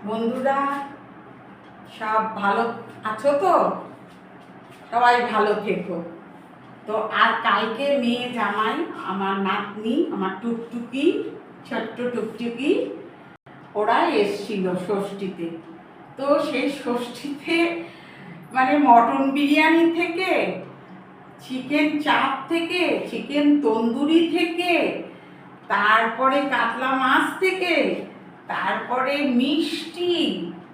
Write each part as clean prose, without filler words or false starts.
বন্ধুরা সব ভালো আছো তো? সবাই ভালো থেকো। তো আর কালকে মেয়ে জামাই আমার নাতনি, আমার টুকটুকি, ছোট্ট টুকটুকি, ওরা এসছিল ষষ্ঠীতে। তো সেই ষষ্ঠীতে মানে মটন বিরিয়ানি থেকে, চিকেন চাপ থেকে, চিকেন তন্দুরি থেকে, তারপরে কাতলা মাছ থেকে, তারপরে মিষ্টি,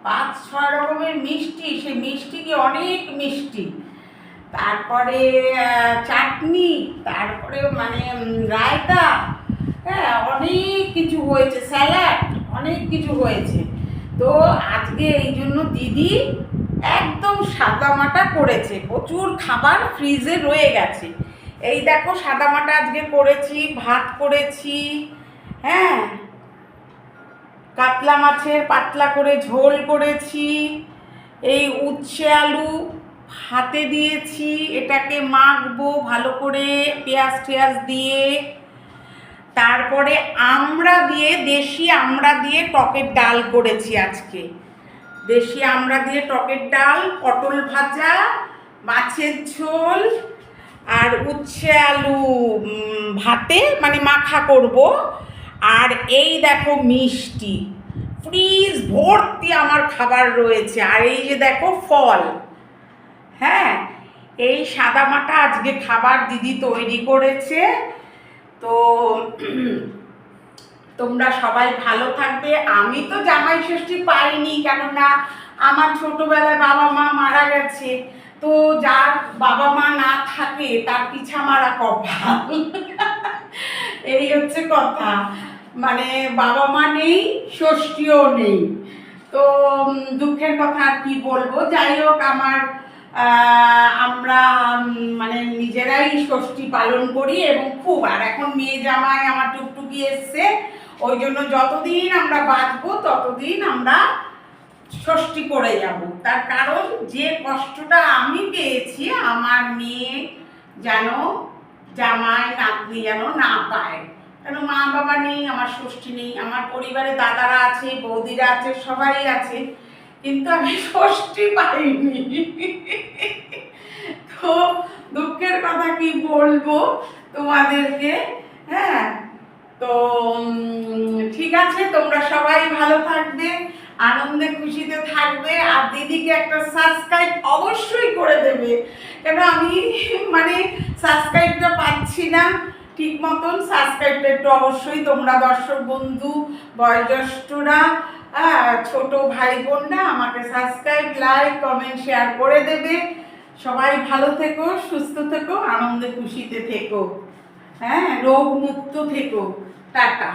5-6 রকমের মিষ্টি, সেই মিষ্টি কি অনেক মিষ্টি, তারপরে চাটনি, তারপরে মানে রায়তা, হ্যাঁ অনেক কিছু হয়েছে, স্যালাড, অনেক কিছু হয়েছে। তো আজকে এই জন্য দিদি একদম সাদামাটা করেছে, প্রচুর খাবার ফ্রিজে রয়ে গেছে। এই দেখো সাদামাটা আজকে করেছি, ভাত করেছি, হ্যাঁ কাতলা মাছের পাতলা করে ঝোল করেছি, এই উচ্ছে আলু হাতে দিয়েছি, এটাকে মাখবো ভালো করে পেঁয়াজ টেয়াজ দিয়ে, তারপরে আমড়া দিয়ে, দেশি আমড়া দিয়ে টকের ডাল করেছি আজকে, দেশি আমড়া দিয়ে টকের ডাল, পটল ভাজা, মাছের ঝোল, আর উচ্ছে আলু ভাতে মানে মাখা করব। আর এই দেখো মিষ্টি, ফ্রিজ ভর্তি আমার খাবার রয়েছে। আর এই যে দেখো ফল, হ্যাঁ এই সাদামাটা আজকে খাবার দিদি তৈরি করেছে। তো তোমরা সবাই ভালো থাকবে। আমি তো জামাই ষষ্ঠী পাইনি, কেননা আমার ছোটবেলায় বাবা মা মারা গেছে। তো যার বাবা মা না থাকে তার পিছা মারা কপাল। এই হচ্ছে কথা, মানে বাবা মা নেই, ষষ্ঠীও নেই। তো দুঃখের কথা আর কি বলবো। যাই হোক, আমরা মানে নিজেরাই ষষ্ঠী পালন করি এবং খুব, আর এখন মেয়ে জামাই আমার টুকটুকি এসছে, ওই জন্য যতদিন আমরা বাঁচবো ততদিন আমরা ষষ্ঠী করে যাব। তার কারণ যে কষ্টটা আমি পেয়েছি আমার মেয়ে যেন, জামাই নাতনি যেন না পায়। কেন মা বাবা নেই, আমার ষষ্ঠী নেই, আমার পরিবারে দাদারা আছে, বৌদিরা আছে, সবাই আছে, কিন্তু আমি ষষ্ঠী পাইনি। তো দুঃখের কথা কি বলবো তোমাদেরকে, হ্যাঁ। তো ঠিক আছে, তোমরা সবাই ভালো থাকবে, আনন্দে খুশিতে থাকবে, আর দিদিকে একটা সাবস্ক্রাইব অবশ্যই করে দেবে, কেন আমি মানে সাবস্ক্রাইবটা পাচ্ছি না ঠিক মতন। সাবস্ক্রাইবটা একটু অবশ্যই তোমরা দর্শক বন্ধু, বয়োজ্যেষ্ঠরা, ছোট ভাই বোনরা আমাকে সাবস্ক্রাইব, লাইক, কমেন্ট, শেয়ার করে দেবে। সবাই ভালো থেকো, সুস্থ থেকো, আনন্দে খুশিতে থেকো, হ্যাঁ রোগ মুক্ত থেকো। টাটা।